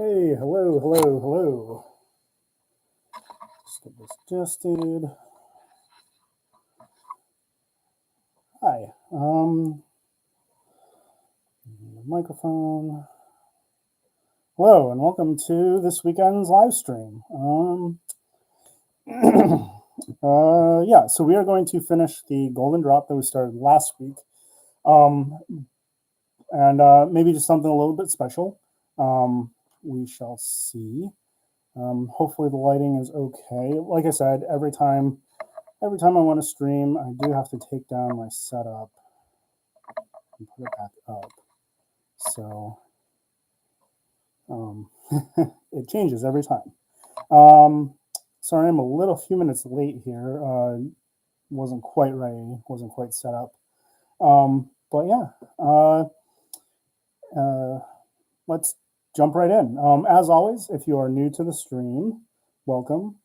Hey, hello, hello, hello. Just get this adjusted. Hi. Microphone. Hello, and welcome to this weekend's live stream. Yeah, so we are going to finish the golden drop that we started last week. And maybe just something a little bit special. We shall see. Hopefully the lighting is okay. Like I said, every time I want to stream, I do have to take down my setup and put it back up. So it changes every time. Sorry, I'm a few minutes late here. Wasn't quite ready, wasn't quite set up. But yeah, let's jump right in. As always, if you are new to the stream, welcome.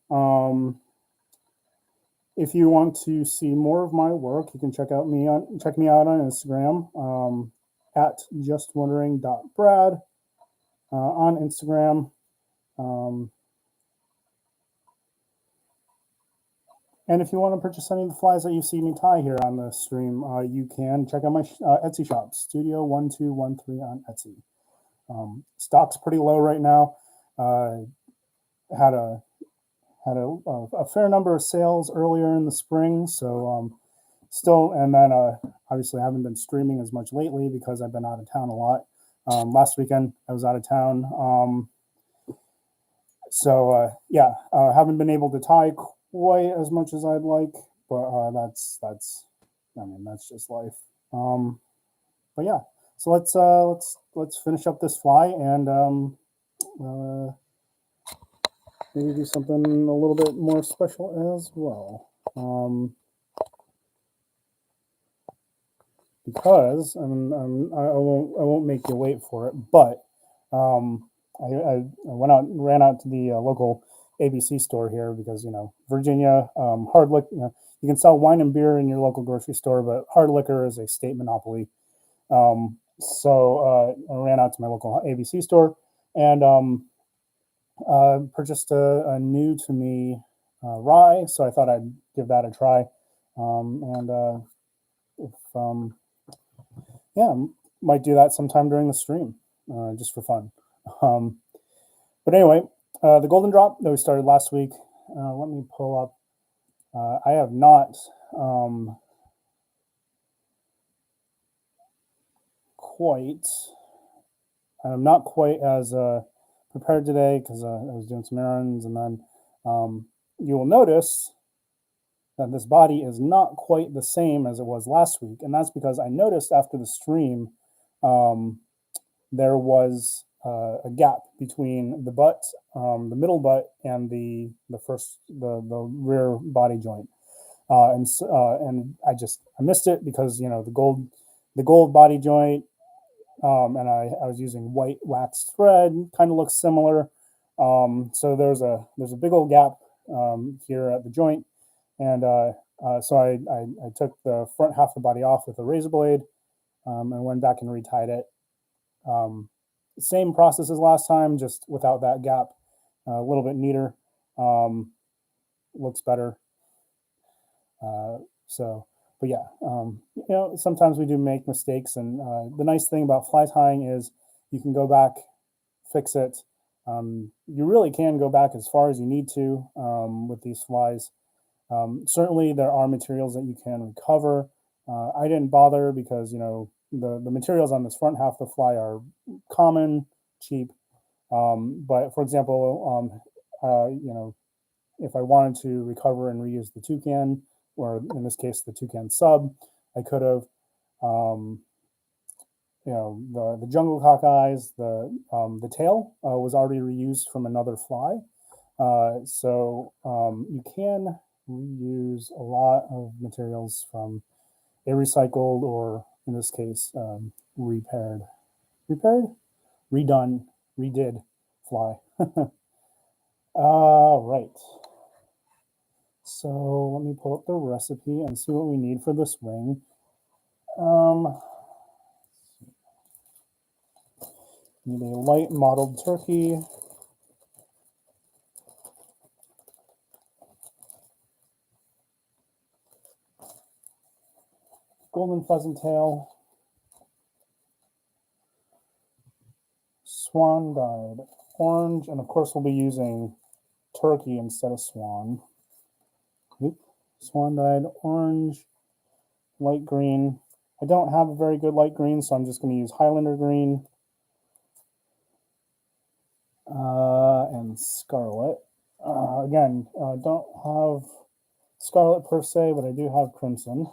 If you want to see more of my work, you can check me out on Instagram at justwondering.brad on Instagram. And if you want to purchase any of the flies that you see me tie here on the stream, you can check out my Etsy shop, Studio1213 on Etsy. Stock's pretty low right now. Had a fair number of sales earlier in the spring, so still, and then obviously I haven't been streaming as much lately because I've been out of town a lot. Last weekend I was out of town, so yeah, haven't been able to tie quite as much as I'd like, but that's just life. But yeah, so let's finish up this fly and maybe do something a little bit more special as well. Because I won't make you wait for it, but I ran out to the local ABC store here because Virginia hard liquor. You can sell wine and beer in your local grocery store, but hard liquor is a state monopoly. So I ran out to my local ABC store and purchased a new to me rye. So I thought I'd give that a try. Yeah, might do that sometime during the stream, just for fun. But anyway, the golden drop that we started last week. Let me pull up. I have not quite. I'm not quite as prepared today because I was doing some errands, and then you will notice that this body is not quite the same as it was last week, and that's because I noticed after the stream there was a gap between the butt, the middle butt, and the rear body joint, and I missed it because the gold body joint, and I was using white wax thread, kind of looks similar. So there's a big old gap here at the joint, and so I took the front half of the body off with a razor blade and went back and retied it. Same process as last time, just without that gap. A little bit neater. Looks better. But yeah, sometimes we do make mistakes, and the nice thing about fly tying is you can go back, fix it. You really can go back as far as you need to with these flies. Certainly, there are materials that you can recover. I didn't bother because the materials on this front half of the fly are common, cheap. But for example, if I wanted to recover and reuse the toucan, or in this case the toucan sub, I could have. The jungle cock eyes, the tail was already reused from another fly, so you can reuse a lot of materials from a recycled, or in this case, redone, redid fly. All right. So let me pull up the recipe and see what we need for this wing. Need a light mottled turkey. Golden pheasant tail. Swan dyed orange, and of course we'll be using turkey instead of swan. Oop. Swan dyed orange, light green. I don't have a very good light green, so I'm just going to use Highlander green and scarlet. Again, don't have scarlet per se, but I do have crimson.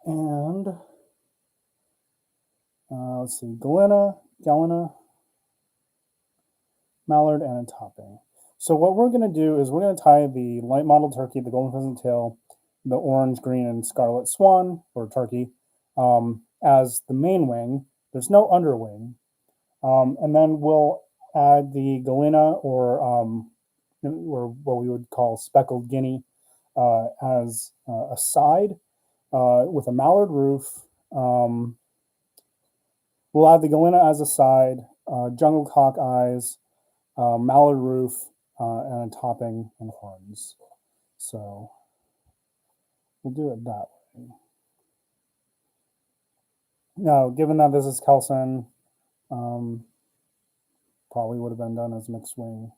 And let's see, Galena, Mallard, and a topping. So what we're going to do is we're going to tie the light mottled turkey, the golden pheasant tail, the orange, green, and scarlet swan, or turkey, as the main wing. There's no underwing. And then we'll add the galena, or what we would call speckled guinea, as a side with a mallard roof. We'll add the galena as a side, jungle cock eyes, mallard roof, and a topping and horns. So we'll do it that way. Now, given that this is Kelson, probably would have been done as mixed wing,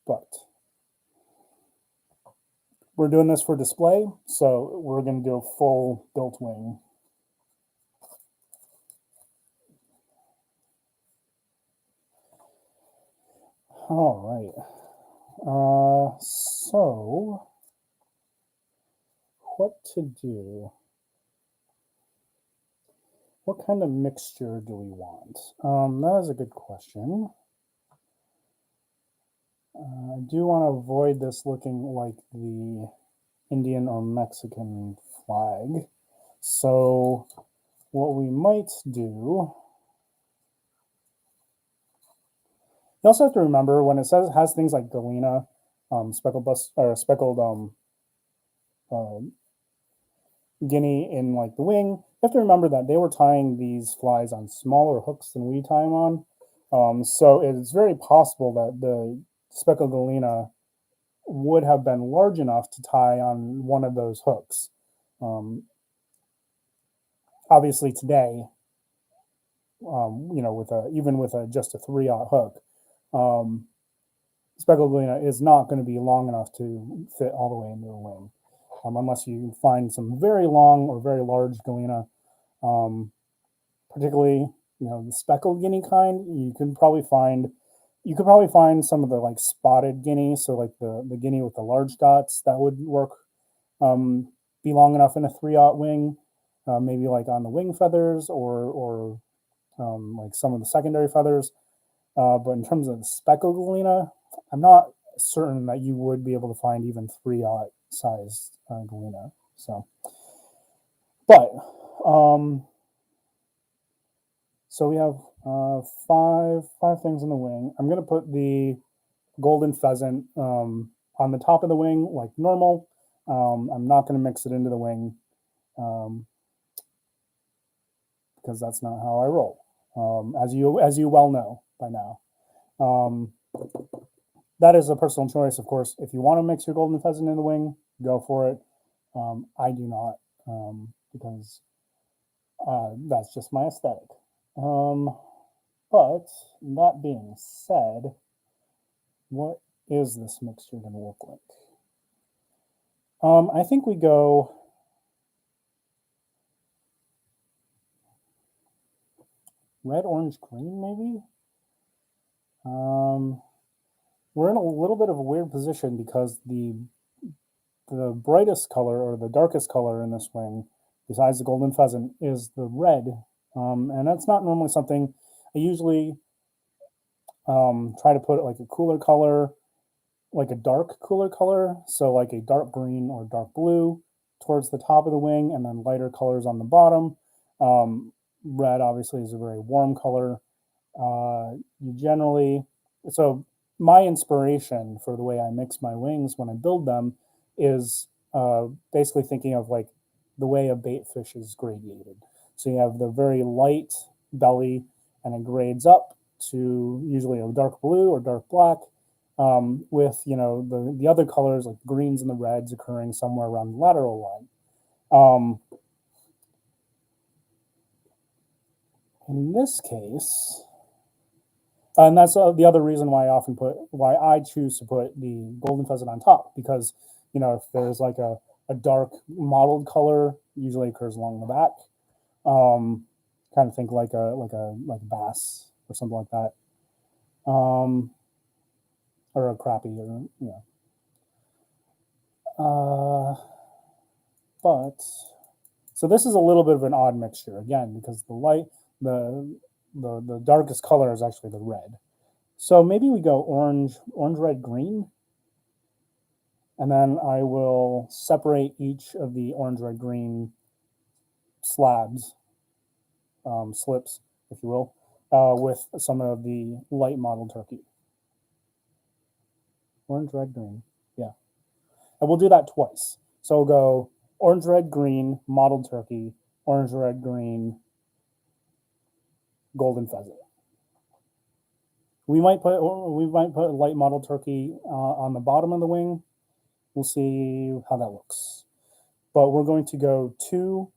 but we're doing this for display, so we're going to do a full built wing. All right. So what to do? What kind of mixture do we want? That is a good question. I do want to avoid this looking like the Indian or Mexican flag. So what we might do, you also have to remember when it says it has things like galena, speckled guinea in like the wing, you have to remember that they were tying these flies on smaller hooks than we tie them on. So it's very possible that the speckled galena would have been large enough to tie on one of those hooks. Obviously today, even with just a 3/0 hook, speckled galena is not going to be long enough to fit all the way into the wing, unless you find some very long or very large galena, particularly the speckled guinea kind. You could probably find some of the like spotted guinea, so like the guinea with the large dots, that would work, be long enough in a 3/0 wing, maybe like on the wing feathers or like some of the secondary feathers. But in terms of the speckled galena, I'm not certain that you would be able to find even 3/0 sized galena. So, but so we have five things in the wing. I'm going to put the golden pheasant on the top of the wing like normal. I'm not going to mix it into the wing because that's not how I roll, as you well know by now. That is a personal choice, of course. If you want to mix your golden pheasant in the wing, go for it. I do not, because that's just my aesthetic. But that being said, what is this mixture going to look like? I think we go red, orange, green, maybe. We're in a little bit of a weird position because the brightest color or the darkest color in this wing, besides the golden pheasant, is the red, and that's not normally something I usually try to put like a cooler color, like a dark cooler color, so like a dark green or dark blue towards the top of the wing, and then lighter colors on the bottom. Red obviously is a very warm color, You generally, so my inspiration for the way I mix my wings when I build them is basically thinking of like the way a bait fish is gradiated. So you have the very light belly and it grades up to usually a dark blue or dark black, with the other colors like greens and the reds occurring somewhere around the lateral line. In this case, and that's the other reason why I choose to put the golden pheasant on top, because if there's like a dark mottled color, usually occurs along the back. Kind of think like a bass or something like that, or a crappie, or but so this is a little bit of an odd mixture again, because the darkest color is actually the red. So maybe we go orange, red, green, and then I will separate each of the orange, red, green slabs, slips, if you will, with some of the light mottled turkey. Orange, red, green. Yeah. And we'll do that twice. So we'll go orange, red, green, mottled turkey, orange, red, green, golden pheasant. We might put light mottled turkey on the bottom of the wing. We'll see how that looks. But we're going to go 2,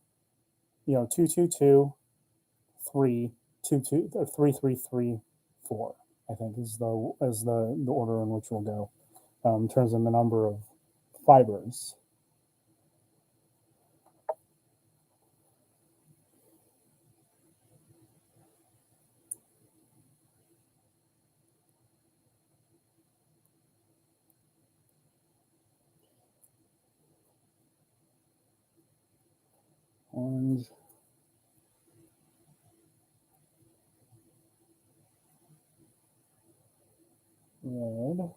2, 2, 2, 3, 2, 2, or 3, 3, 3, 4. I think is the order in which we'll go in terms of the number of fibers. Orange, red,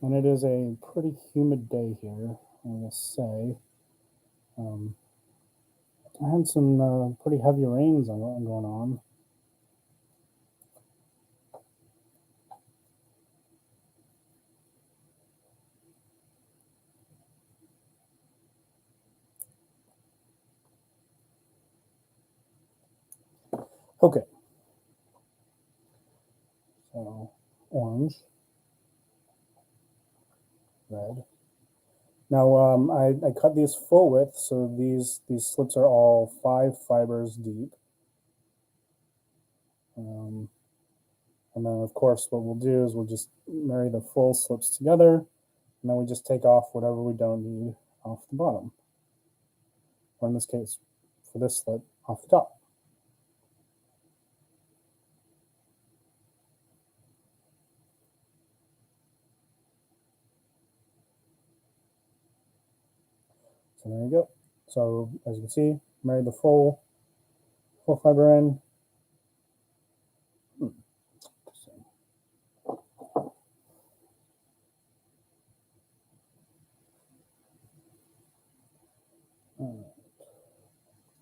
and it is a pretty humid day here, I must say. I had some pretty heavy rains going on. Okay. So orange, red. Now I cut these full width, so these slips are all 5 fibers deep. And then of course what we'll do is we'll just marry the full slips together, and then we just take off whatever we don't need off the bottom, or in this case, for this slip, off the top. So there you go. So as you can see, married the full fiber in.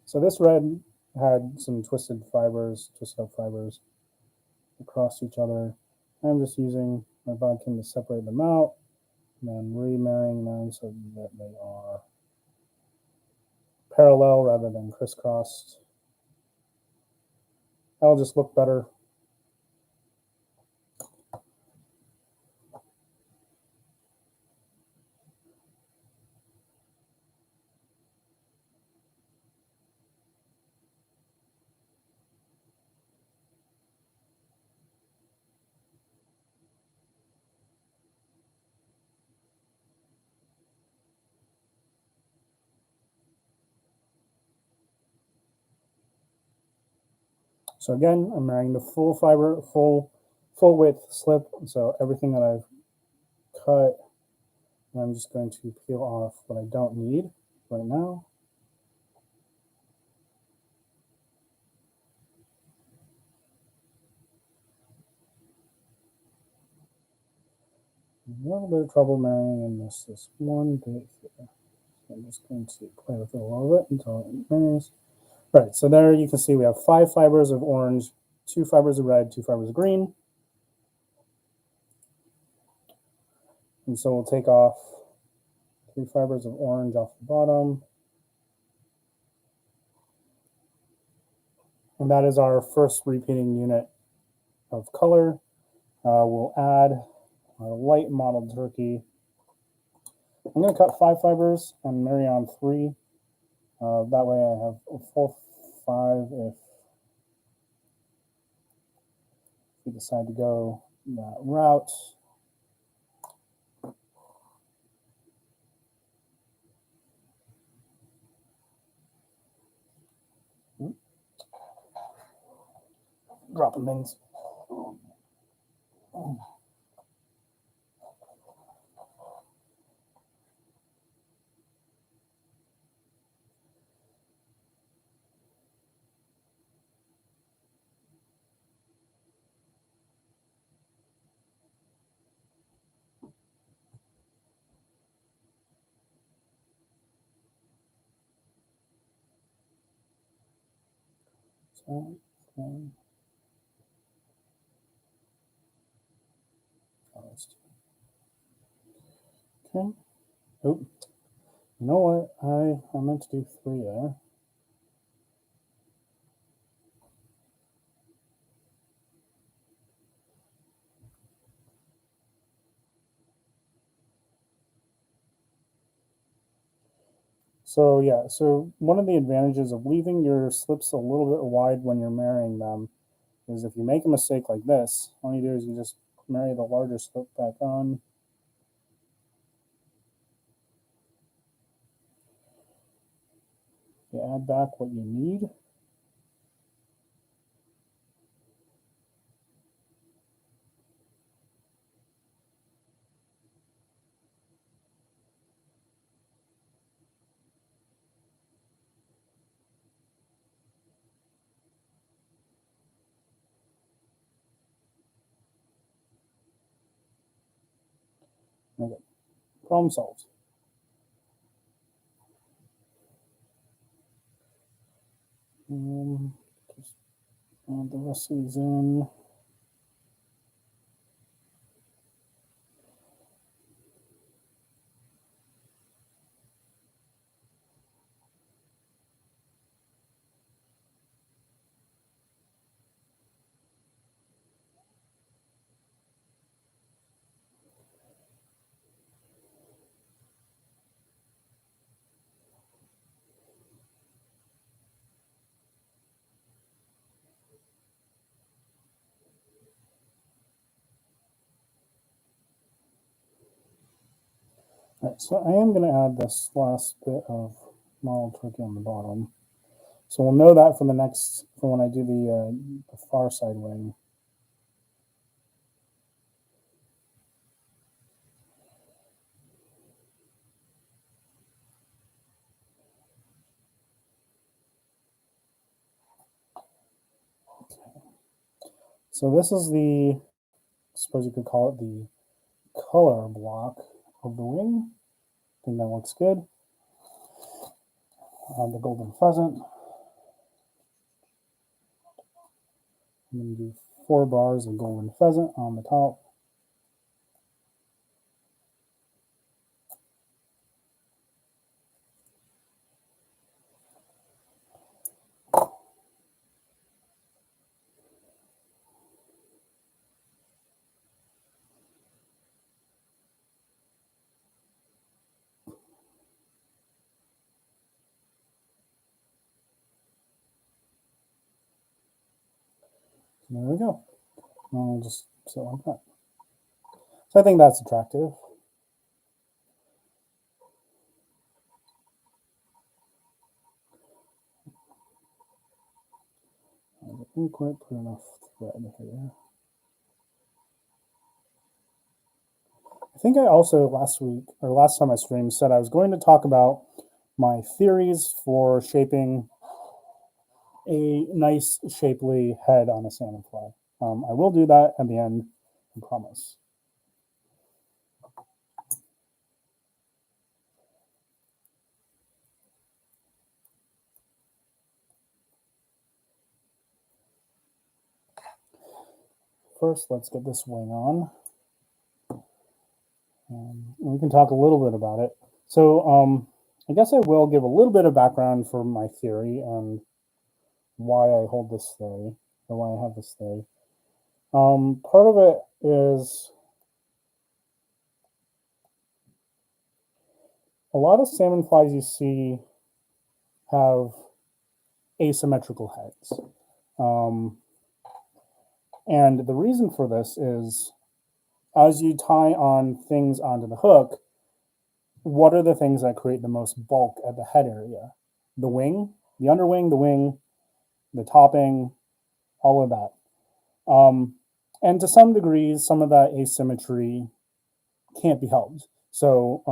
So this red had some twisted up fibers across each other. I'm just using my bodkin to separate them out, and then remarrying them so that they are parallel rather than crisscrossed. That'll just look better. So again, I'm marrying the full fiber, full width slip. So everything that I've cut, I'm just going to peel off what I don't need right now. A little bit of trouble marrying in this one bit here. So I'm just going to play with it a little bit until it marries. Right, so there you can see we have 5 fibers of orange, 2 fibers of red, 2 fibers of green. And so we'll take off 3 fibers of orange off the bottom. And that is our first repeating unit of color. We'll add our light mottled turkey. I'm going to cut 5 fibers and marry on 3. That way I have a full 5 if we decide to go that route. Dropping things. So, okay. Oh, you know what? I meant to do 3 there. So yeah, so one of the advantages of leaving your slips a little bit wide when you're marrying them is if you make a mistake like this, all you do is you just marry the larger slip back on. You add back what you need. Okay, problem solved. Just add the rest of these in. All right, so I am going to add this last bit of mottled turkey on the bottom. So we'll know that for the next, for when I do the far side wing. Okay. So this is the, I suppose you could call it the color block of the wing. I think that looks good. Add the golden pheasant. I'm going to do 4 bars of golden pheasant on the top. There we go. And I'll just sit like that. So I think that's attractive. I didn't quite put enough thread here. I think I also last time I streamed said I was going to talk about my theories for shaping a nice shapely head on a salmon fly. I will do that at the end, I promise. first, let's get this wing on. We can talk a little bit about it. So I guess I will give a little bit of background for my theory and why I hold this theory, or why I have this theory. Part of it is a lot of salmon flies you see have asymmetrical heads. And the reason for this is as you tie on things onto the hook, what are the things that create the most bulk at the head area? The wing, the underwing, the wing, the topping, all of that. And to some degrees, some of that asymmetry can't be helped. So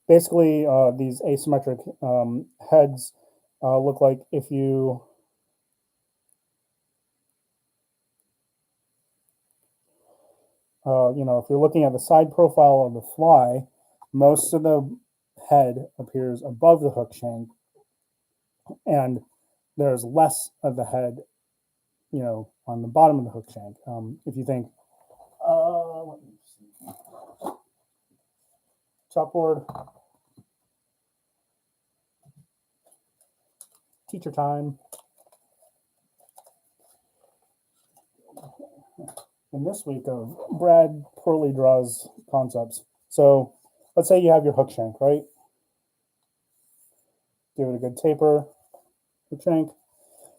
basically, these asymmetric heads look like if you if you're looking at the side profile of the fly, most of the head appears above the hook shank, and there's less of the head, on the bottom of the hook shank. If you think, let me see. Chalkboard, teacher time. In this week of Brad Purley draws concepts. So let's say you have your hook shank, right? Give it a good taper, hook shank.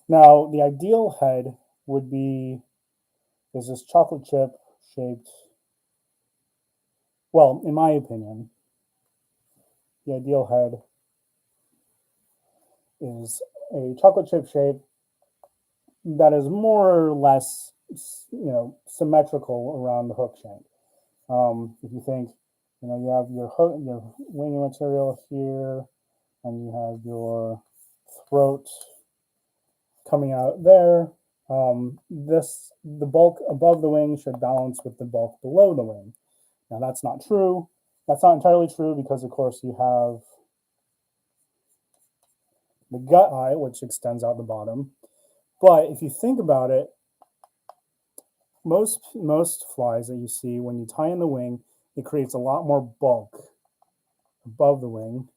Now the ideal head would be, is this chocolate chip shaped, well, in my opinion, the ideal head is a chocolate chip shape that is more or less, symmetrical around the hook shank. If you think, you have your hook, your wing material here, and you have your throat coming out there. The bulk above the wing should balance with the bulk below the wing. Now that's not true. That's not entirely true because, of course, you have the gut eye, which extends out the bottom. But if you think about it, most flies that you see, when you tie in the wing, it creates a lot more bulk above the wing.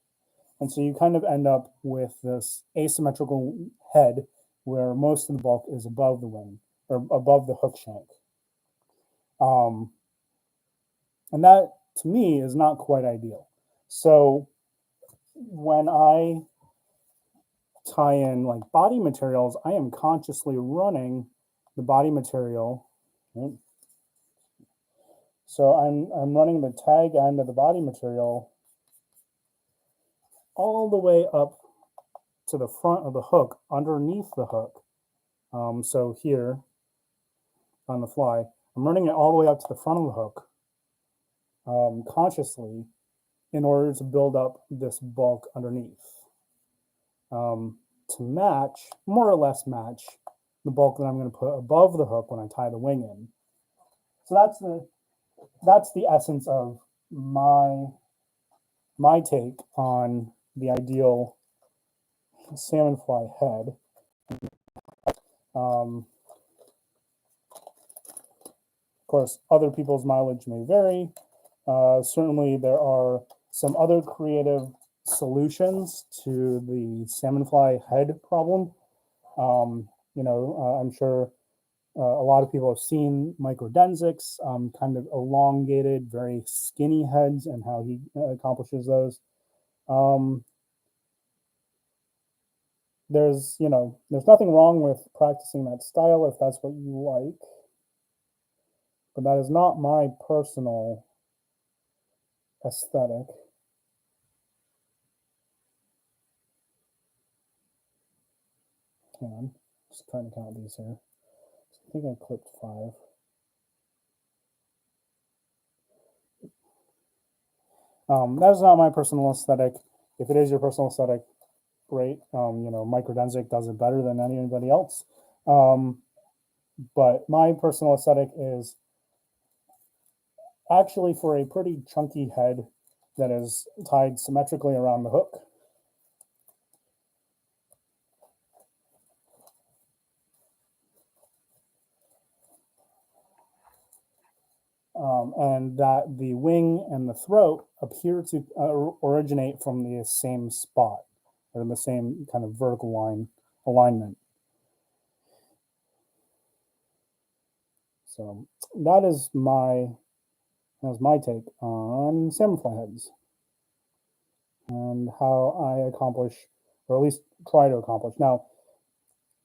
And so you kind of end up with this asymmetrical head where most of the bulk is above the wing, or above the hook shank. And that, to me, is not quite ideal. So when I tie in like body materials, I am consciously running the body material. Right? So I'm running the tag end of the body material all the way up to the front of the hook, underneath the hook. So here on the fly, I'm running it all the way up to the front of the hook, consciously, in order to build up this bulk underneath, to match, more or less match, the bulk that I'm going to put above the hook when I tie the wing in. So that's the essence of my take on the ideal salmon fly head. Of course, other people's mileage may vary. Certainly, there are some other creative solutions to the salmon fly head problem. I'm sure a lot of people have seen microdensics, kind of elongated, very skinny heads, and how he accomplishes those. There's nothing wrong with practicing that style if that's what you like, but that is not my personal aesthetic. Hang on, just trying to count these here. I think I clipped 5. That is not my personal aesthetic. If it is your personal aesthetic, great. Microdensic does it better than anybody else. But my personal aesthetic is actually for a pretty chunky head that is tied symmetrically around the hook. and that the wing and the throat appear to originate from the same spot or the same kind of vertical line alignment. So that was my take on salmon flatheads and how I accomplish, or at least try to accomplish. Now,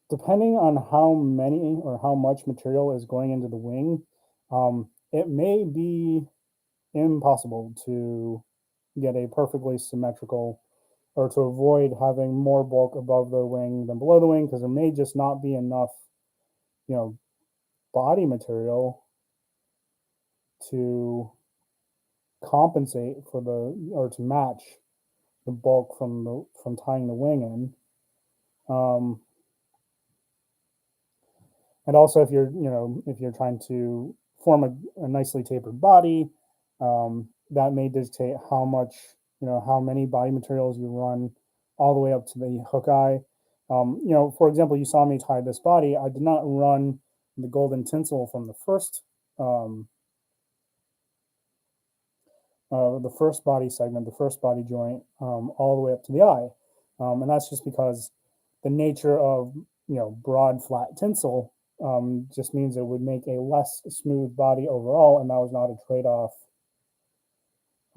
depending on how many or how much material is going into the wing, it may be impossible to get a perfectly symmetrical, or to avoid having more bulk above the wing than below the wing, because there may just not be enough, body material to compensate for or to match the bulk from tying the wing in. And also, if you're trying to form a nicely tapered body, that may dictate how many body materials you run all the way up to the hook eye. For example, you saw me tie this body. I did not run the golden tinsel from the first body segment, the first body joint, all the way up to the eye. And that's just because the nature of broad flat tinsel just means it would make a less smooth body overall, and that was not a trade-off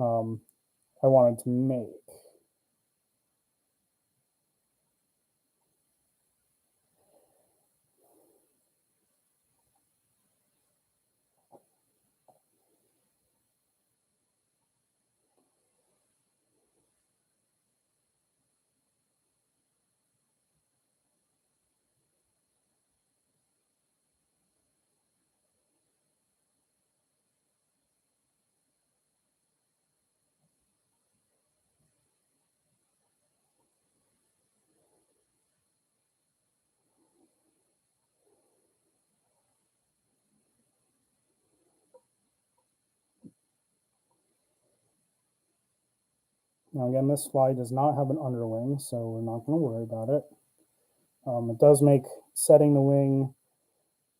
I wanted to make. Now again, this fly does not have an underwing, so we're not going to worry about it. It does make setting the wing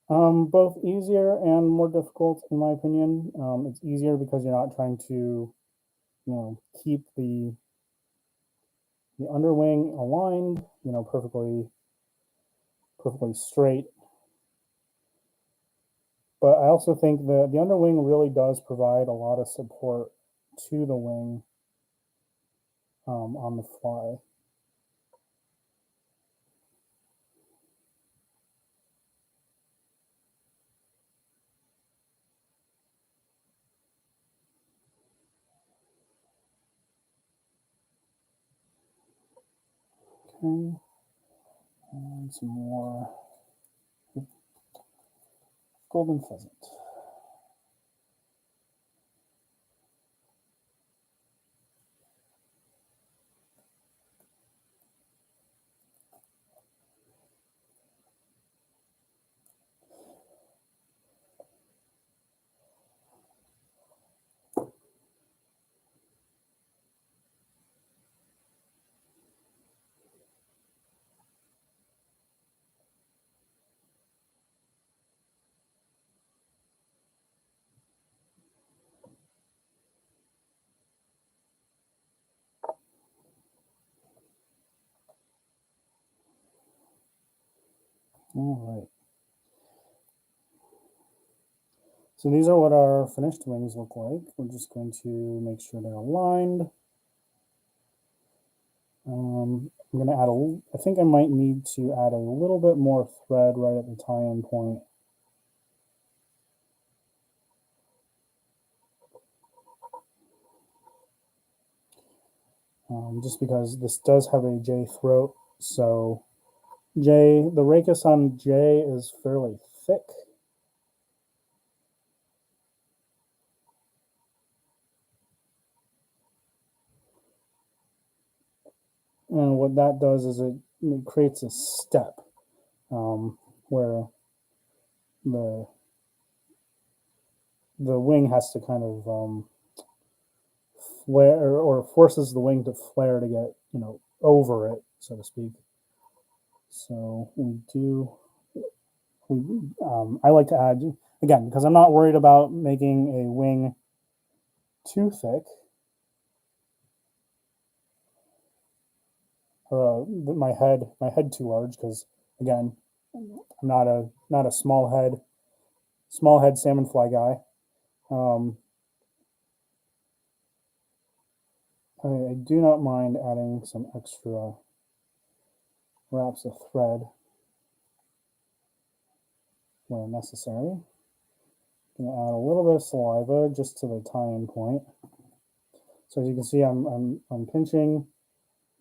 both easier and more difficult, in my opinion. It's easier because you're not trying to, keep the underwing aligned, perfectly straight. But I also think the underwing really does provide a lot of support to the wing on the fly. Okay, and some more golden pheasant. All right. So these are what our finished wings look like. We're just going to make sure they're aligned. I'm going to add I think I might need to add a little bit more thread right at the tie-in point. Just because this does have a J throat, so the rachis on J is fairly thick. And what that does is it creates a step where the wing has to kind of flare, or forces the wing to flare to get over it, so to speak. So I like to add again, because I'm not worried about making a wing too thick, or my head too large, because again, I'm not a small head salmon fly guy. I do not mind adding some extra wraps of thread where necessary. I'm going to add a little bit of saliva just to the tie-in point. So as you can see, I'm pinching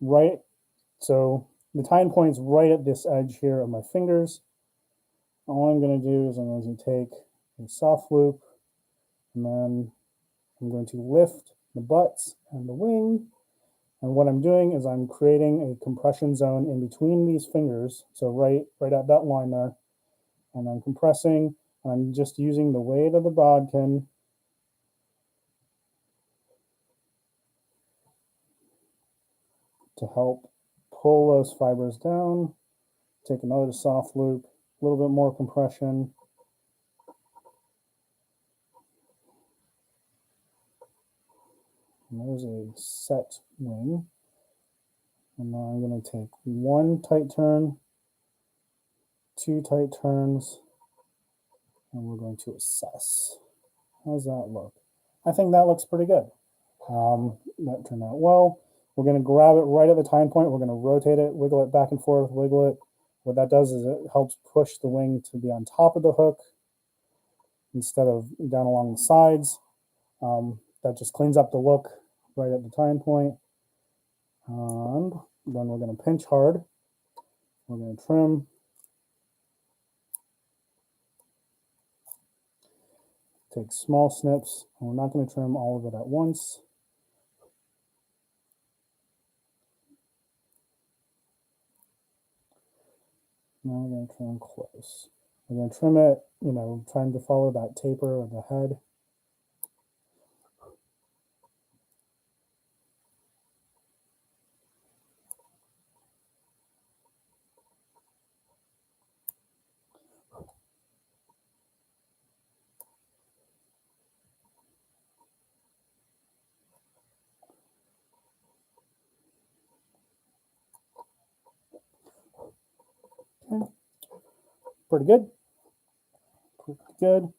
right. So the tie-in point is right at this edge here of my fingers. All I'm going to do is I'm going to take a soft loop, and then I'm going to lift the butts and the wing. And what I'm doing is I'm creating a compression zone in between these fingers. So right at that line there. And I'm compressing. I'm just using the weight of the bodkin to help pull those fibers down. Take another soft loop, a little bit more compression. And there's a set wing. And now I'm going to take one tight turn, two tight turns, and we're going to assess. How's that look? I think that looks pretty good. That turned out well. We're going to grab it right at the time point. We're going to rotate it, wiggle it back and forth, wiggle it. What that does is it helps push the wing to be on top of the hook instead of down along the sides. That just cleans up the look right at the time point. And then we're going to pinch hard. We're going to trim. Take small snips. And we're not going to trim all of it at once. Now we're going to trim close. We're going to trim it, trying to follow that taper of the head. Okay. Pretty good. Pretty good.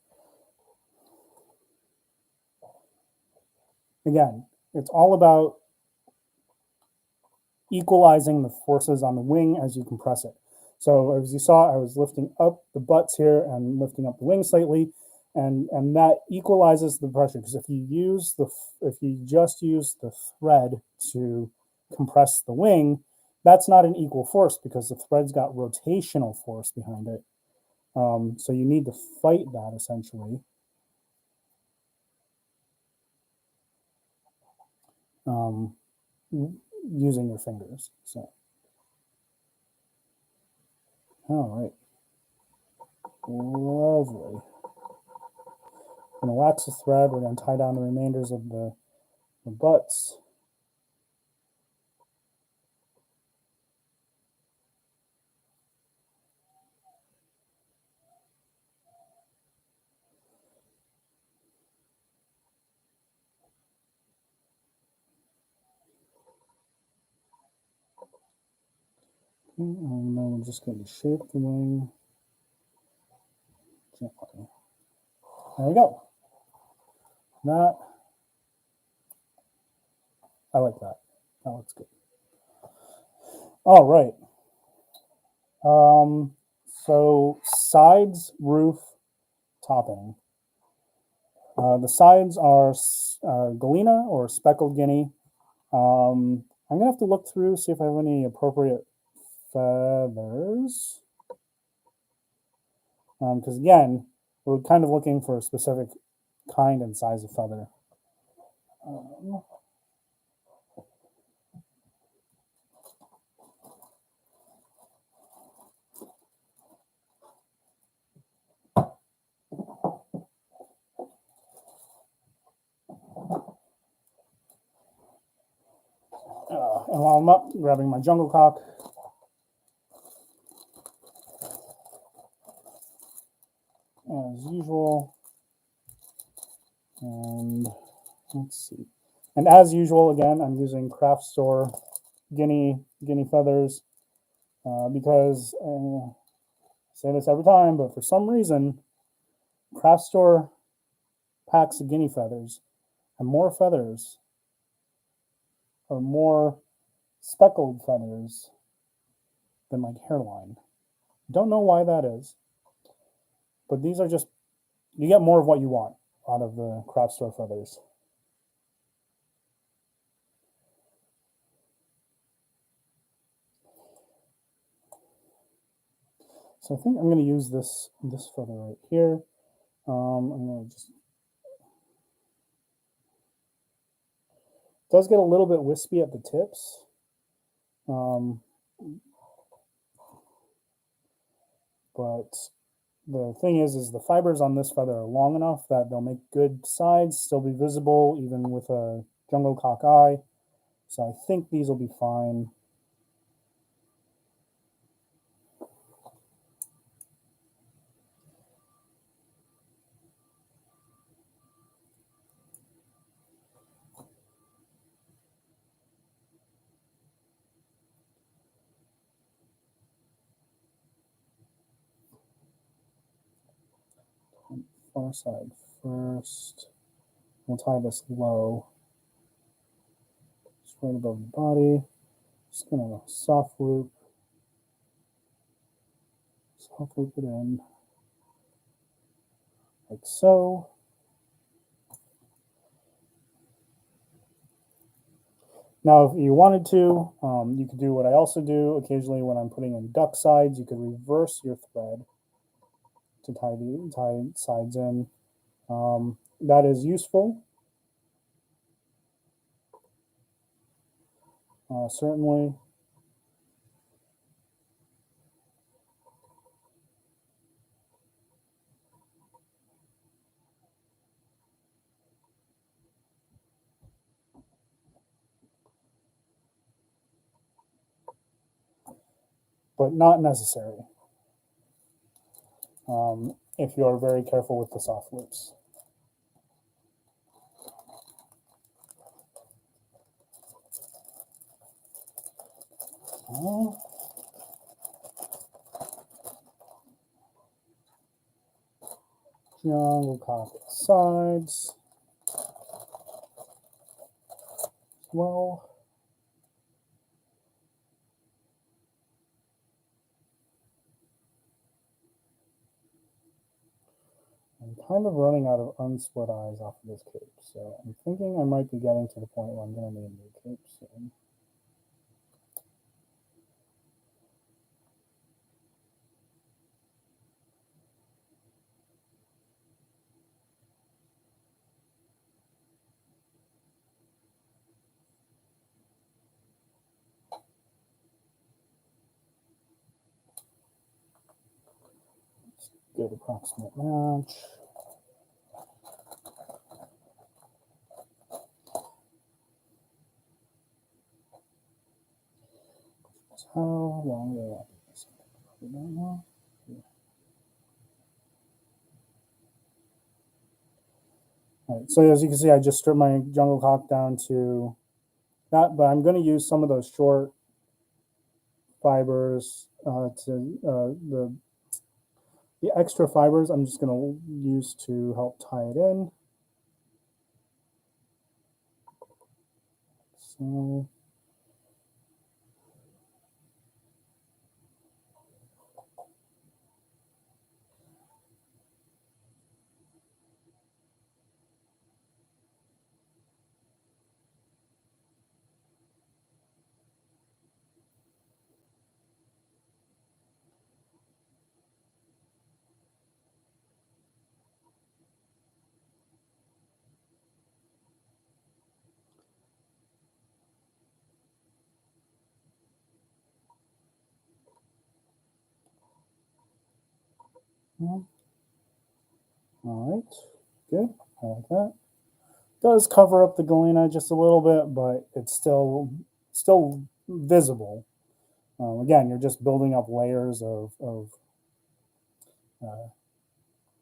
Again, it's all about equalizing the forces on the wing as you compress it. So as you saw, I was lifting up the butts here and lifting up the wing slightly, and that equalizes the pressure. Because if you just use the thread to compress the wing, that's not an equal force because the thread's got rotational force behind it. So you need to fight that essentially. Using your fingers. So, all right, lovely. I'm going to wax the thread. We're going to tie down the remainders of the butts. And then I'm just going to shape the wing gently. There we go. That, I like that. That looks good. All right. So sides, roof, topping. The sides are galena or speckled guinea. I'm going to have to look through, see if I have any appropriate feathers. Because again, we're kind of looking for a specific kind and size of feather. And while I'm up, grabbing my jungle cock. As usual. usual. And let's see. And as usual, again, I'm using craft store guinea feathers because I say this every time, but for some reason, craft store packs of guinea feathers have more feathers or more speckled feathers than like hairline. Don't know why that is, but these are just, you get more of what you want out of the craft store feathers. So I think I'm going to use this feather right here. I'm going to just, it does get a little bit wispy at the tips. But the thing is the fibers on this feather are long enough that they'll make good sides, still be visible even with a jungle cock eye. So I think these will be fine. Far side first. We'll tie this low, just right above the body. Just gonna soft loop it in like so. Now, if you wanted to, you could do what I also do occasionally when I'm putting in duck sides. You could reverse your thread to tie sides in. That is useful, certainly. But not necessary if you are very careful with the soft loops. Jungle cock sides. Well, I'm kind of running out of unsplit eyes off of this cape, so I'm thinking I might be getting to the point where I'm going to need a new cape soon. Good approximate match. How long do I want this? All right, so as you can see, I just stripped my jungle cock down to that, but I'm going to use some of those short fibers the extra fibers I'm just going to use to help tie it in. So all right, good. I like that. Does cover up the galena just a little bit, but it's still visible. Again, you're just building up layers of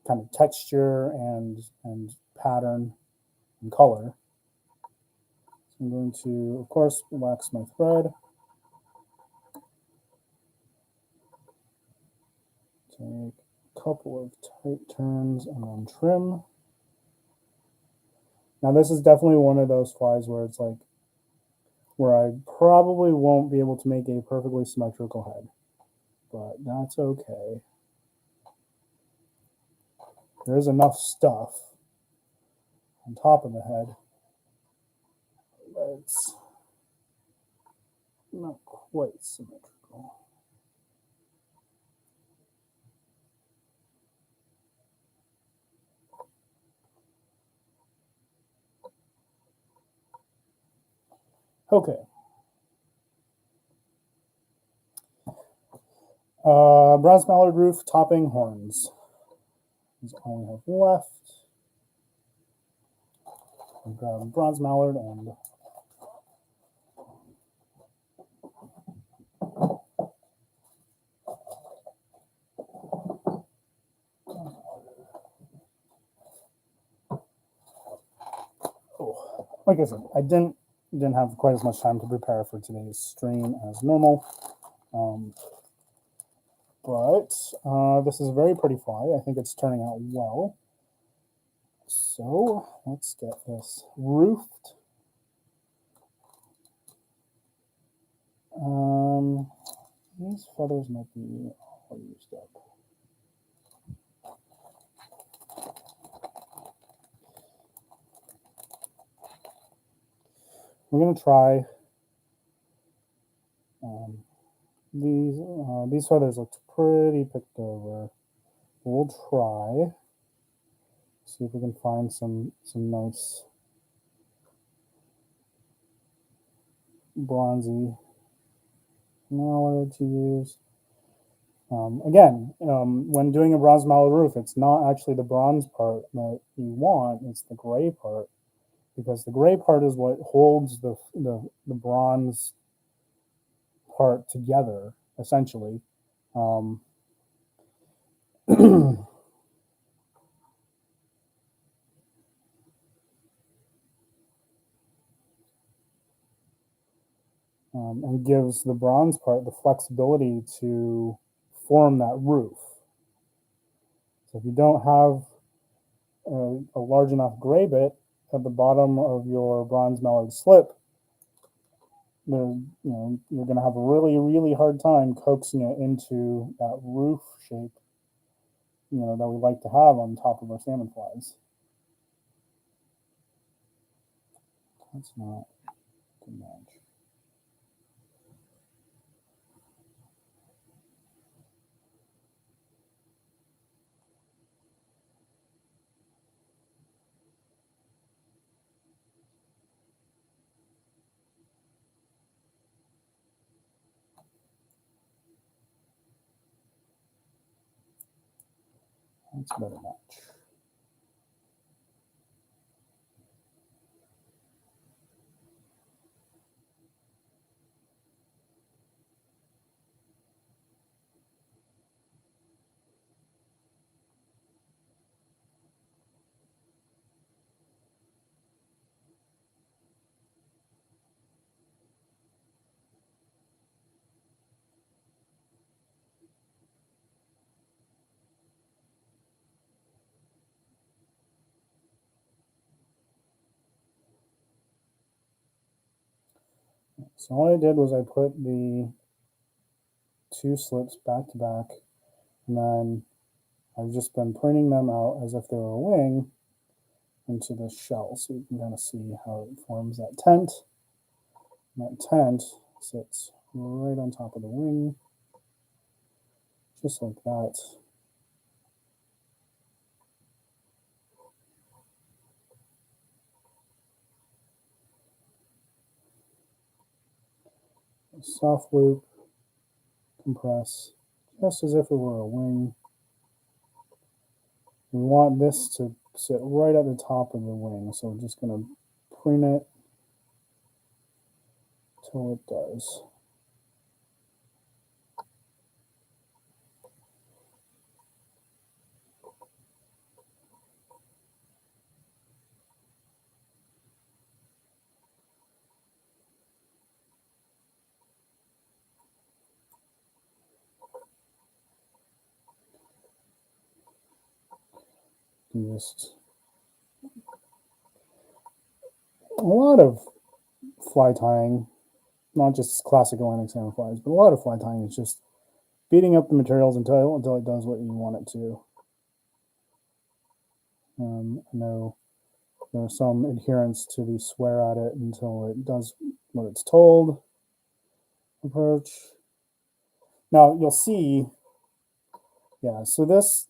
kind of texture and pattern and color. So I'm going to, of course, wax my thread. Take a couple of tight turns and then trim. Now this is definitely one of those flies where it's like, where I probably won't be able to make a perfectly symmetrical head, but that's okay. There's enough stuff on top of the head, but it's not quite symmetrical. Okay. Bronze mallard roof topping horns. That's all we have left. I'll grab bronze mallard and like I said, I didn't have quite as much time to prepare for today's stream as normal. But this is a very pretty fly. I think it's turning out well. So let's get this roofed. These feathers might be all used up. We're going to try these feathers looked pretty picked over. We'll try, see if we can find some nice bronzy mallard to use. Again, when doing a bronze mallard roof, it's not actually the bronze part that you want, it's the gray part, because the gray part is what holds the bronze part together, essentially. And gives the bronze part the flexibility to form that roof. So if you don't have a large enough gray bit at the bottom of your bronze mallard slip, you're going to have a really hard time coaxing it into that roof shape, that we like to have on top of our salmon flies. That's not too much. That's a better match. So all I did was I put the two slips back to back, and then I've just been pointing them out as if they were a wing into the shell, so you can kind of see how it forms that tent. And that tent sits right on top of the wing, just like that. Soft loop, compress, just as if it were a wing. We want this to sit right at the top of the wing, so we're just going to preen it till it does. And just a lot of fly tying, not just classic Atlantic salmon flies, but a lot of fly tying is just beating up the materials until it does what you want it to. I know there's some adherence to the swear at it until it does what it's told approach. Now you'll see, yeah. So this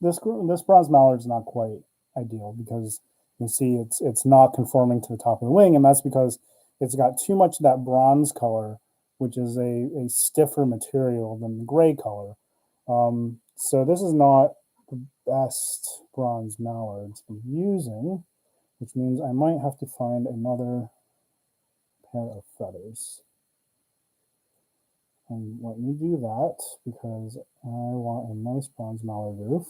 bronze mallard is not quite ideal because you see it's not conforming to the top of the wing, and that's because it's got too much of that bronze color, which is a stiffer material than the gray color. So this is not the best bronze mallards I'm using, which means I might have to find another pair of feathers. And let me do that because I want a nice bronze mallard roof.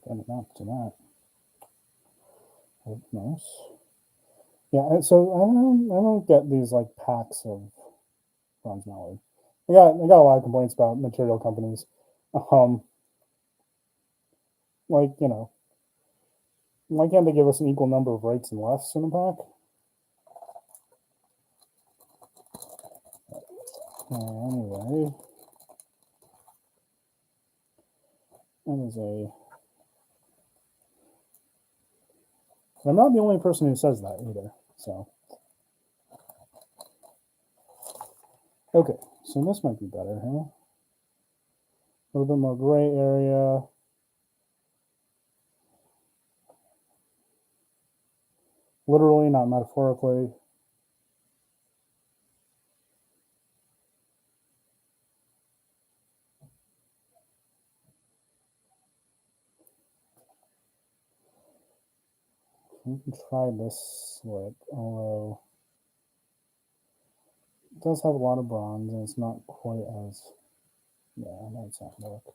Got an map to that. Oh, nice. Yeah, so I don't get these like packs of bronze mallard. I got a lot of complaints about material companies. Like, you know, why can't they give us an equal number of rights and lefts in a pack? Anyway, that is a. I'm not the only person who says that either. So, okay, so this might be better, huh? A little bit more gray area. Literally, not metaphorically. We can try this slick, although it does have a lot of bronze and it's not quite as, yeah, that's not work.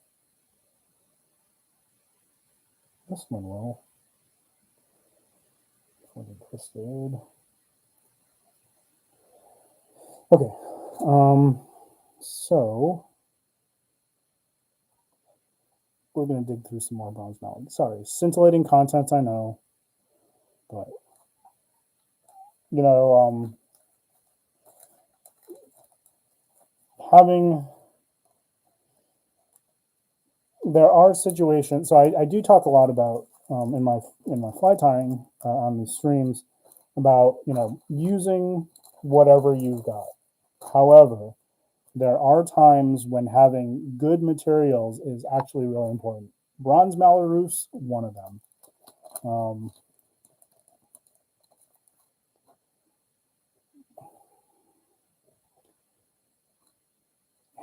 This one will. For the twisted. Okay, so we're going to dig through some more bronze mallard. Sorry, scintillating contents, I know, but you know, there are situations. So I do talk a lot about in my fly tying on these streams about using whatever you've got. However, there are times when having good materials is actually really important. Bronze mallard roofs, one of them.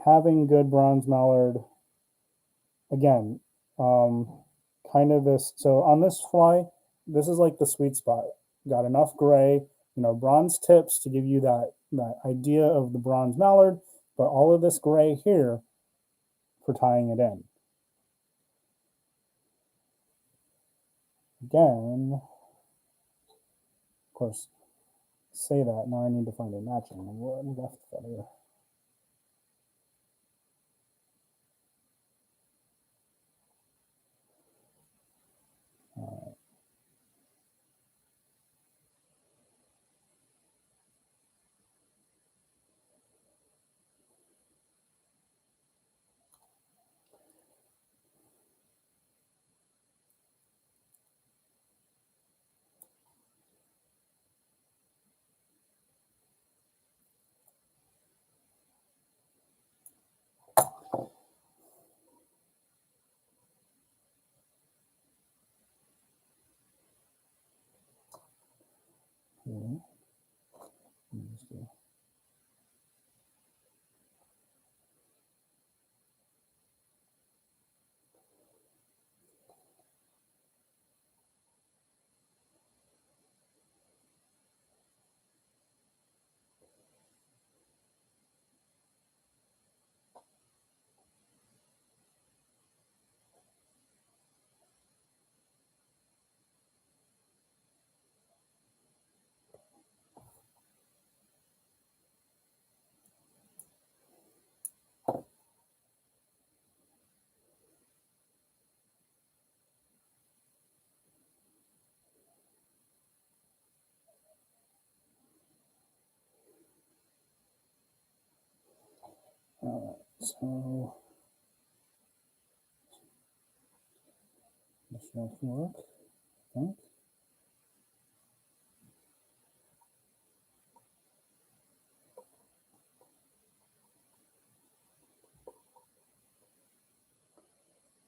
Having good bronze mallard, again, kind of this. So on this fly, this is like the sweet spot. Got enough gray, bronze tips to give you that idea of the bronze mallard, but all of this gray here for tying it in. Again, of course, say that. Now I need to find a matching one left feather. All right. Okay. All right, so this should work, I think.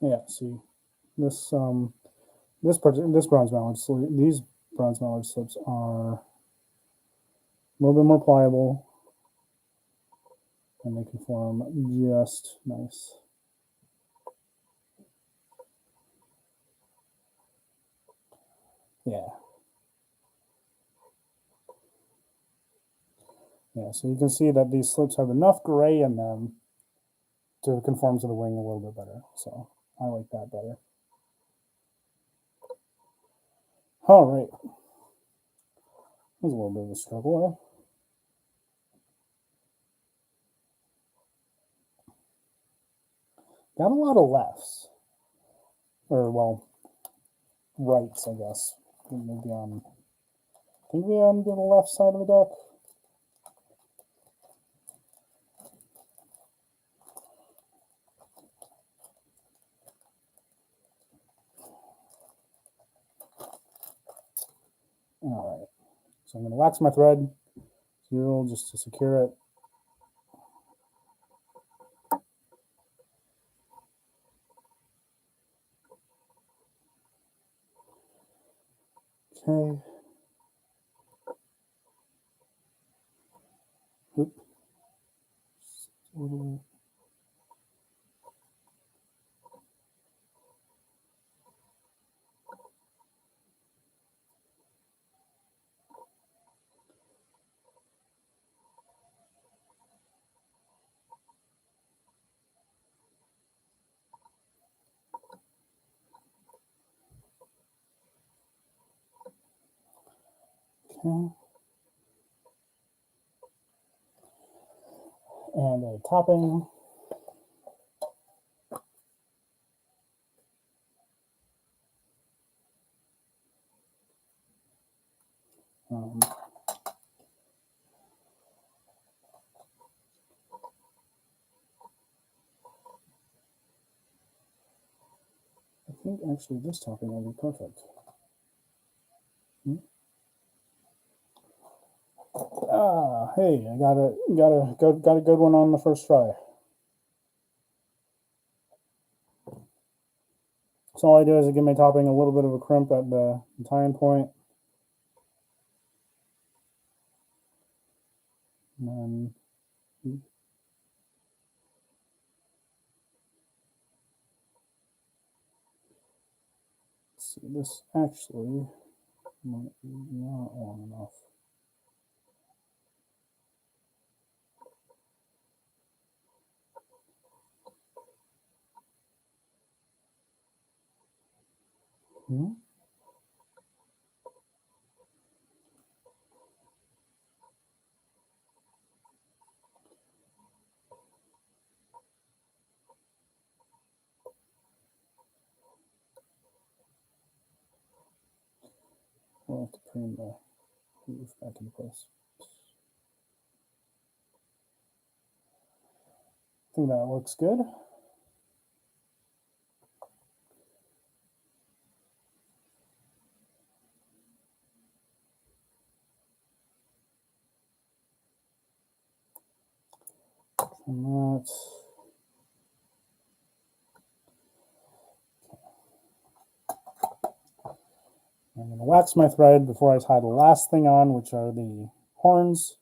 Yeah, see this this bronze mallard slip, these bronze mallard slips are a little bit more pliable, and they can form just nice. Yeah. Yeah, so you can see that these slips have enough gray in them to conform to the wing a little bit better. So I like that better. All right. That was a little bit of a struggle. Got a lot of lefts. Or, well, rights, I guess. Maybe on, I think we on the left side of the deck. All right. So I'm going to wax my thread 0 just to secure it. Okay. Oop. Okay. And a topping. I think actually this topping will be perfect. Ah, hey, I got a good one on the first try. So all I do is I give my topping a little bit of a crimp at the tying point. And then let's see, this actually might be not long enough. We'll have to prune the roof back into place. I think that looks good. And that. I'm going to wax my thread before I tie the last thing on, which are the horns.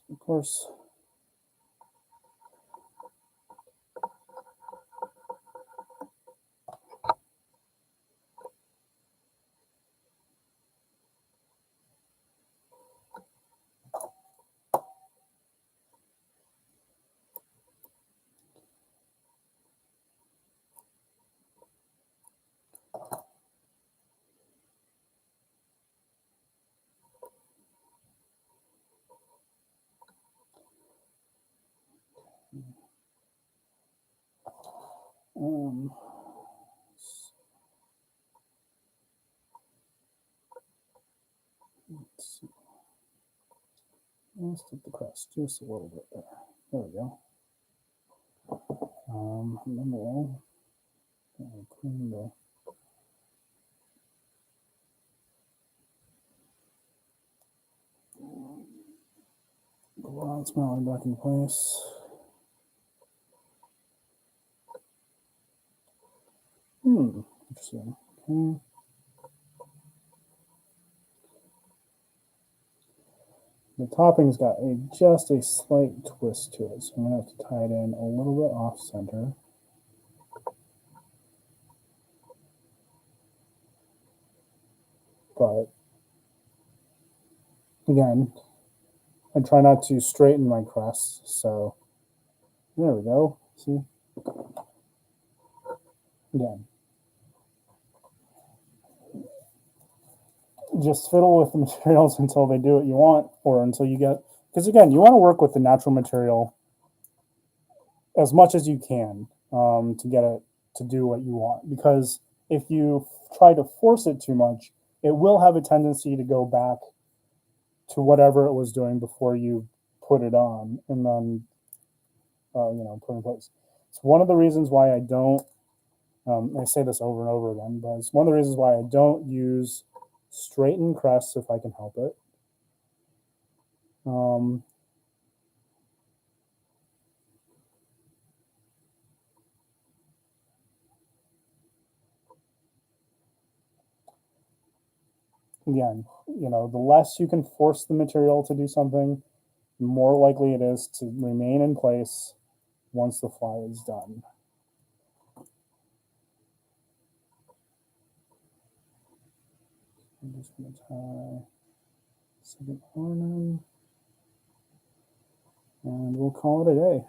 Of course, Let's take the crust just a little bit there. There we go. And then we'll clean the bronze Mallard back in place. Interesting. Okay. The topping's got just a slight twist to it, so I'm going to have to tie it in a little bit off center. But again, I try not to straighten my crust, so there we go. See? Again, just fiddle with the materials until they do what you want, or until you get, because again, you want to work with the natural material as much as you can to get it to do what you want, because if you try to force it too much, it will have a tendency to go back to whatever it was doing before you put it on and then put in place. It's one of the reasons why I don't, I say this over and over again, but it's one of the reasons why I don't use straightened crests if I can help it. Again, the less you can force the material to do something, the more likely it is to remain in place once the fly is done. I'm just going to tie second on and we'll call it a day.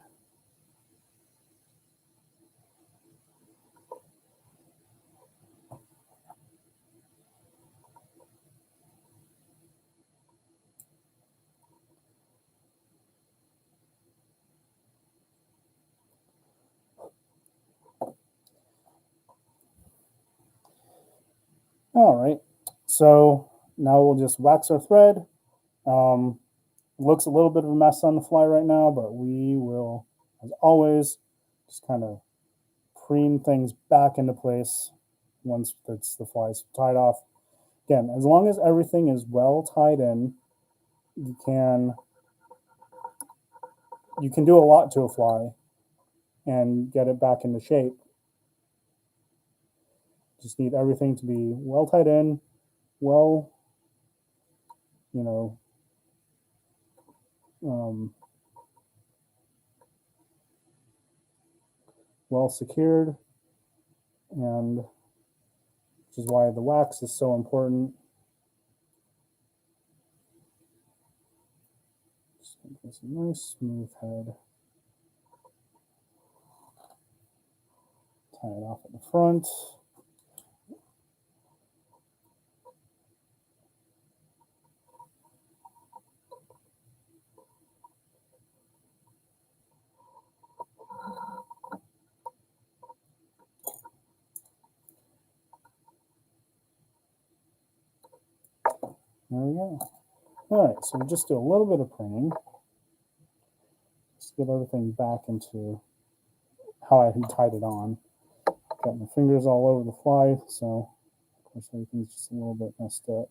All right, so now we'll just wax our thread. Looks a little bit of a mess on the fly right now, but we will, as always, just kind of preen things back into place once the fly's tied off. Again, as long as everything is well tied in, you can do a lot to a fly and get it back into shape. Just need everything to be well tied in, well, well secured, and which is why the wax is so important. Just make this a nice smooth head. Tie it off at the front. There we go. All right, so we just do a little bit of preening. Just get everything back into how I had tied it on. Got my fingers all over the fly, so of course everything's just a little bit messed up.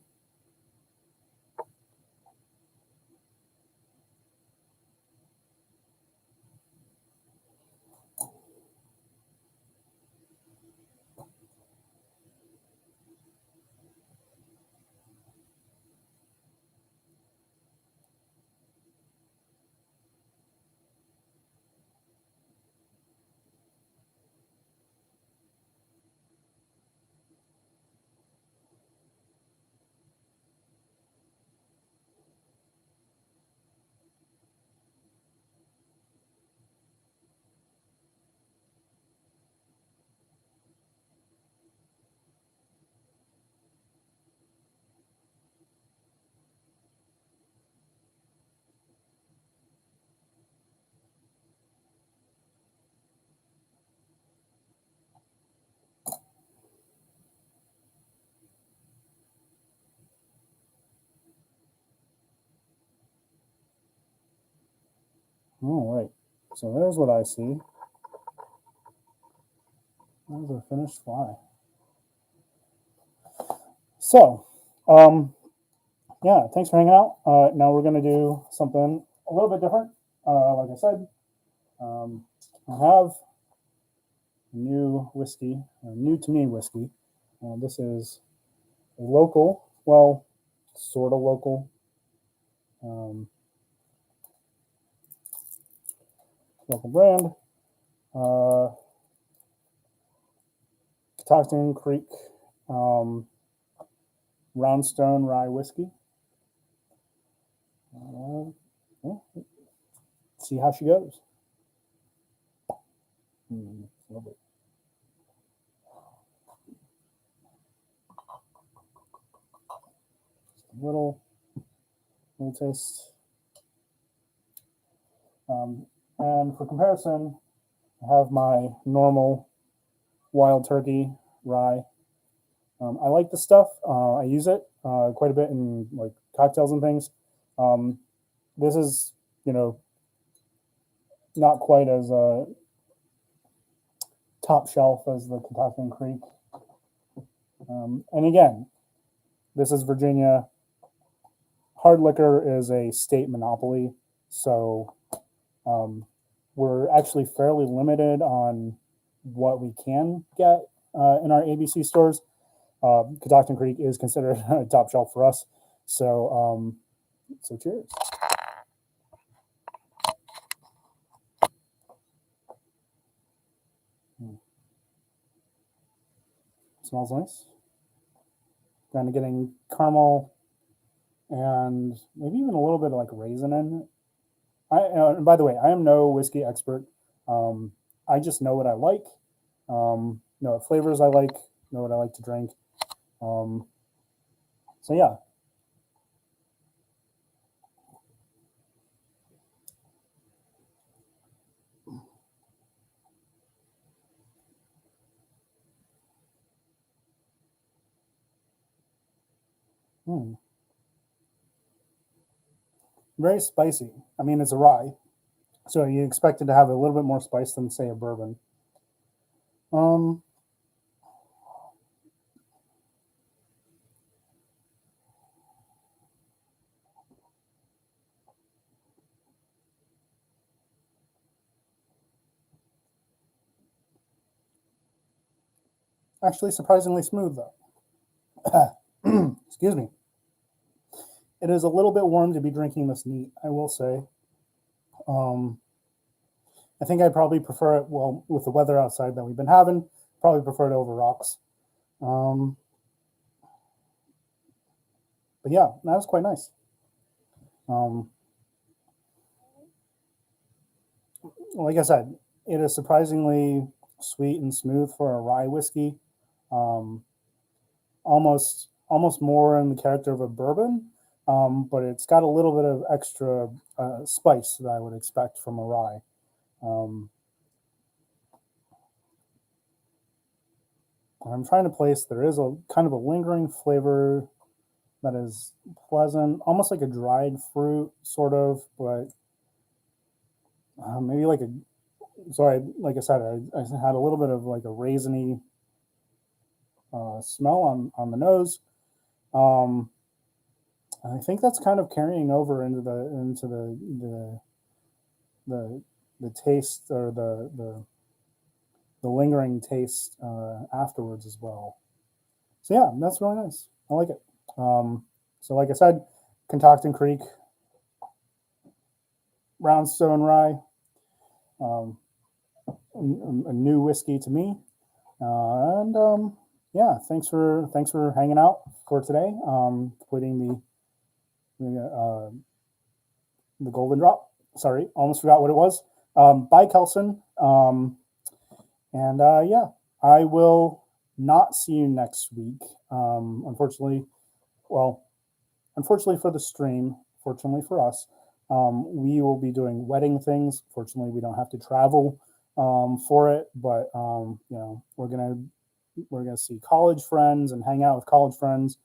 All right. So there's what I see. There's a finished fly. So, yeah, thanks for hanging out. Now we're going to do something a little bit different. Like I said, I have new whiskey, new to me whiskey. This is a local, well, sort of local, um, local brand, uh, Catoctin Creek Roundstone Rye Whiskey. Well, see how she goes. Lovely. Little taste. And for comparison, I have my normal wild turkey rye. I like the stuff. I use it quite a bit in like cocktails and things. This is, not quite as top shelf as the Catoctin Creek. And again, this is Virginia. Hard liquor is a state monopoly, so we're actually fairly limited on what we can get in our ABC stores. Catoctin Creek is considered a top shelf for us, so cheers. Smells nice. Kind of getting caramel and maybe even a little bit of like raisin in it. And by the way, I am no whiskey expert. I just know what I like, know what flavors I like, know what I like to drink. So yeah. Very spicy. I mean, it's a rye, so you expect it to have a little bit more spice than, say, a bourbon. Um, Actually, surprisingly smooth though. Excuse me. It is a little bit warm to be drinking this neat, I will say. Um, I think I'd probably prefer it, well, with the weather outside that we've been having, probably prefer it over rocks. Um, but yeah, that was quite nice. Um, like I said, it is surprisingly sweet and smooth for a rye whiskey. Um, almost more in the character of a bourbon, but it's got a little bit of extra spice that I would expect from a rye. Um, I'm trying to place. There is a kind of a lingering flavor that is pleasant, almost like a dried fruit, sort of, but maybe like a. So like I said, I had a little bit of like a raisiny smell on the nose. Um, I think that's kind of carrying over into the the taste or the lingering taste afterwards as well. So yeah, that's really nice. I like it. So like I said, Catoctin Creek Roundstone Rye, um, a new whiskey to me, and yeah, thanks for hanging out for today. Putting the golden drop. Sorry, almost forgot what it was. By Kelson. And yeah, I will not see you next week. Unfortunately, well, unfortunately for the stream, fortunately for us, we will be doing wedding things. Fortunately, we don't have to travel for it, but we're gonna see college friends and hang out with college friends,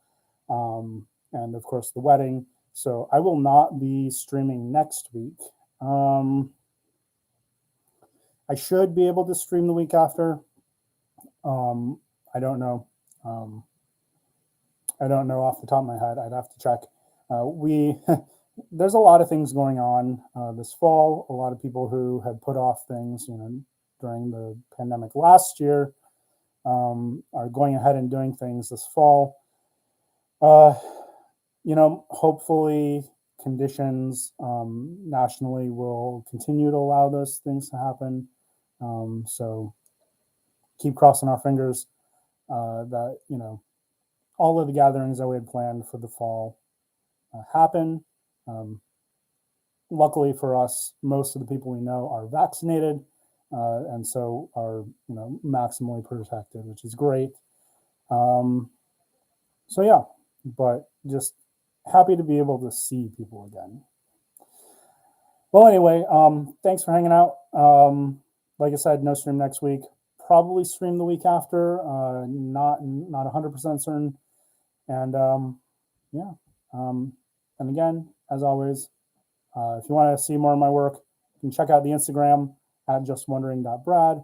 and of course the wedding. So I will not be streaming next week. I should be able to stream the week after. I don't know. I don't know off the top of my head. I'd have to check. We there's a lot of things going on this fall. A lot of people who had put off things, during the pandemic last year, are going ahead and doing things this fall. Hopefully conditions nationally will continue to allow those things to happen. So keep crossing our fingers that, all of the gatherings that we had planned for the fall happen. Luckily for us, most of the people we know are vaccinated, and so are maximally protected, which is great. So yeah, but just happy to be able to see people again. Well, anyway, thanks for hanging out. Like I said, no stream next week. Probably stream the week after. Not 100% certain. And yeah. And again, as always, if you want to see more of my work, you can check out the Instagram at justwondering.brad.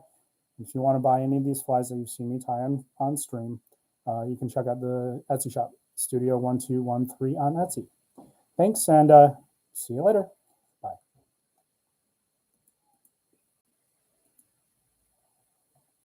If you want to buy any of these flies that you've seen me tie on stream, you can check out the Etsy shop, Studio 1213 on Etsy. Thanks, and see you later.